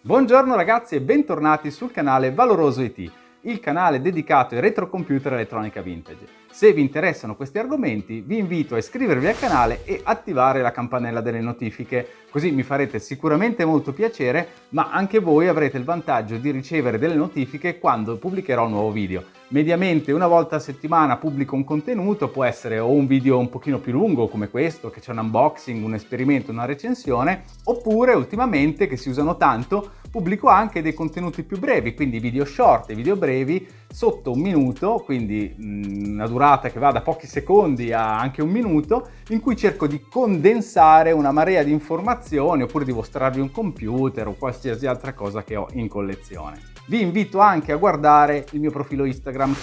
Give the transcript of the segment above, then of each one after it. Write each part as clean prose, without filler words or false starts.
Buongiorno ragazzi e bentornati sul canale Valoroso IT, il canale dedicato ai retrocomputer e elettronica vintage. Se vi interessano questi argomenti vi invito a iscrivervi al canale e attivare la campanella delle notifiche, così mi farete sicuramente molto piacere, ma anche voi avrete il vantaggio di ricevere delle notifiche quando pubblicherò un nuovo video. Mediamente una volta a settimana pubblico un contenuto, può essere o un video un pochino più lungo come questo, che c'è un unboxing, un esperimento, una recensione, oppure ultimamente, che si usano tanto, pubblico anche dei contenuti più brevi, quindi video short e video brevi sotto un minuto, quindi una durata che va da pochi secondi a anche un minuto, in cui cerco di condensare una marea di informazioni oppure di mostrarvi un computer o qualsiasi altra cosa che ho in collezione. Vi invito anche a guardare il mio profilo Instagram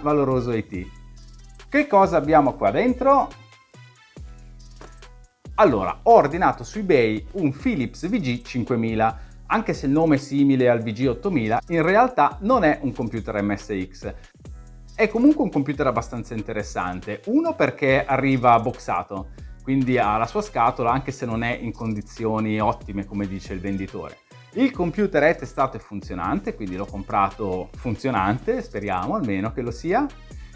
@valorosoit. Che cosa abbiamo qua dentro? Allora, ho ordinato su eBay un Philips VG5000. Anche se il nome è simile al VG8000, in realtà non è un computer MSX. È comunque un computer abbastanza interessante. Uno perché arriva boxato, quindi ha la sua scatola anche se non è in condizioni ottime come dice il venditore. Il computer è testato e funzionante, quindi l'ho comprato funzionante, speriamo almeno che lo sia,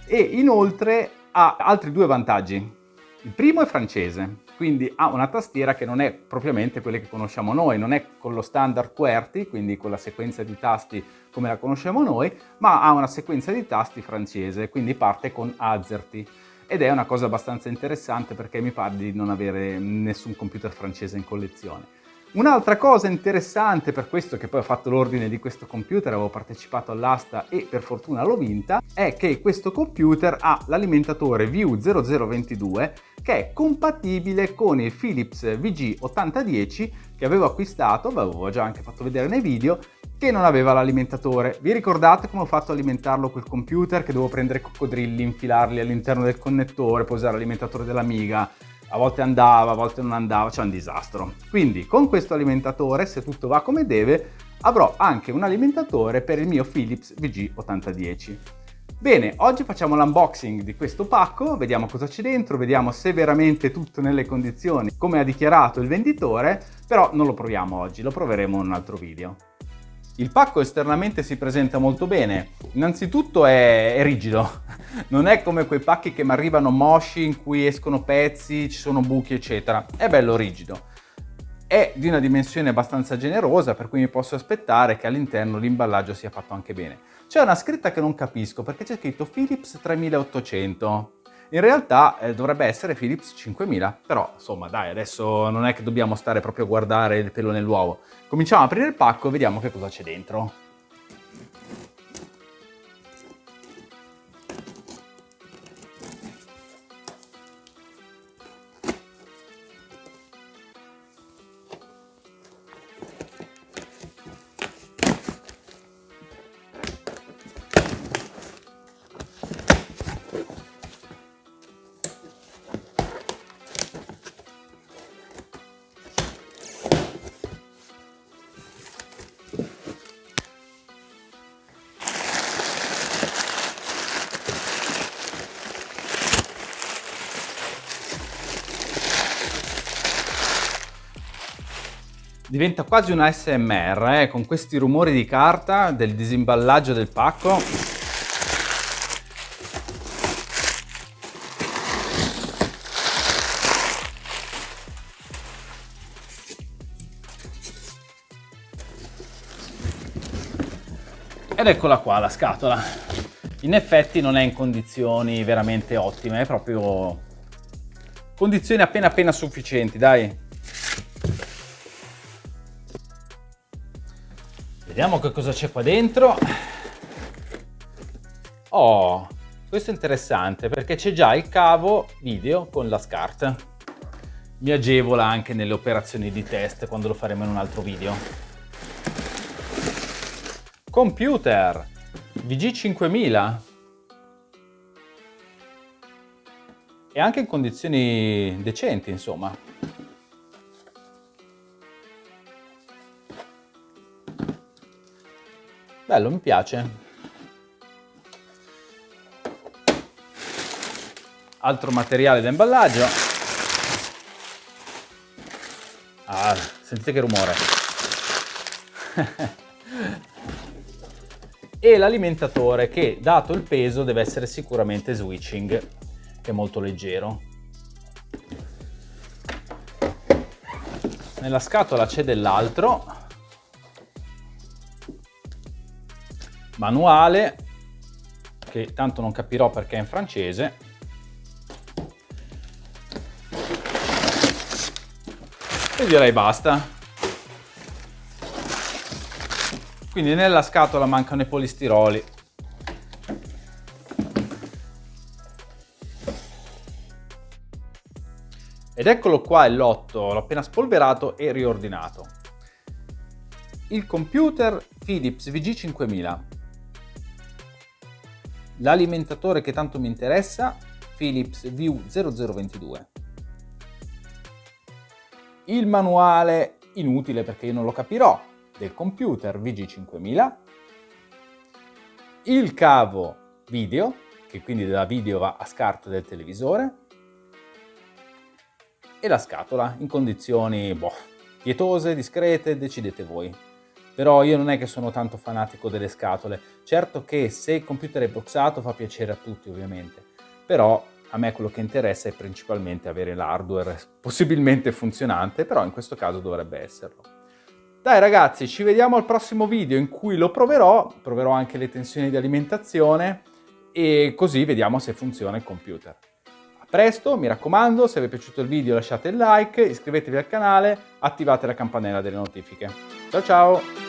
e inoltre ha altri due vantaggi. Il primo è francese, quindi ha una tastiera che non è propriamente quelle che conosciamo noi, non è con lo standard QWERTY, quindi con la sequenza di tasti come la conosciamo noi, ma ha una sequenza di tasti francese, quindi parte con AZERTY. Ed è una cosa abbastanza interessante perché mi pare di non avere nessun computer francese in collezione. Un'altra cosa interessante, per questo che poi ho fatto l'ordine di questo computer, avevo partecipato all'asta e per fortuna l'ho vinta, è che questo computer ha l'alimentatore VU0022 che è compatibile con il Philips VG8010 che avevo acquistato, ve l'avevo già anche fatto vedere nei video, che non aveva l'alimentatore. Vi ricordate come ho fatto a alimentarlo quel computer? Che dovevo prendere coccodrilli, infilarli all'interno del connettore, poi usare l'alimentatore dell'Amiga. A volte andava, a volte non andava, c'è un disastro. Quindi con questo alimentatore, se tutto va come deve, avrò anche un alimentatore per il mio Philips VG8010. Bene, oggi facciamo l'unboxing di questo pacco, vediamo cosa c'è dentro, vediamo se veramente tutto nelle condizioni come ha dichiarato il venditore, però non lo proviamo oggi, lo proveremo in un altro video. Il pacco esternamente si presenta molto bene, innanzitutto è rigido, non è come quei pacchi che mi arrivano mosci in cui escono pezzi, ci sono buchi eccetera, è bello rigido. È di una dimensione abbastanza generosa per cui mi posso aspettare che all'interno l'imballaggio sia fatto anche bene. C'è una scritta che non capisco perché c'è scritto Philips 3800. In realtà dovrebbe essere Philips 5000, però insomma dai, adesso non è che dobbiamo stare proprio a guardare il pelo nell'uovo. Cominciamo a aprire il pacco e vediamo che cosa c'è dentro. Diventa quasi una ASMR, con questi rumori di carta del disimballaggio del pacco. Ed eccola qua la scatola. In effetti non è in condizioni veramente ottime, è proprio condizioni appena sufficienti, dai. Vediamo che cosa c'è qua dentro. Oh, questo è interessante perché c'è già il cavo video con la SCART. Mi agevola anche nelle operazioni di test quando lo faremo in un altro video. Computer VG5000. E anche in condizioni decenti, insomma. Bello, mi piace. Altro materiale da imballaggio. Ah, sentite che rumore. E l'alimentatore che, dato il peso, deve essere sicuramente switching, che è molto leggero. Nella scatola c'è dell'altro, manuale, che tanto non capirò perché è in francese. E direi basta. Quindi nella scatola mancano i polistiroli. Ed eccolo qua il lotto, l'ho appena spolverato e riordinato. Il computer Philips VG5000. L'alimentatore che tanto mi interessa, Philips VU0022. Il manuale inutile perché io non lo capirò, del computer VG5000, il cavo video, che quindi da video va a scarto del televisore, e la scatola in condizioni pietose, discrete, decidete voi. Però io non è che sono tanto fanatico delle scatole. Certo che se il computer è boxato fa piacere a tutti ovviamente, però a me quello che interessa è principalmente avere l'hardware possibilmente funzionante, però in questo caso dovrebbe esserlo. Dai ragazzi, ci vediamo al prossimo video in cui lo proverò anche le tensioni di alimentazione e così vediamo se funziona il computer. A presto, mi raccomando, se vi è piaciuto il video lasciate il like, iscrivetevi al canale, attivate la campanella delle notifiche. Ciao ciao!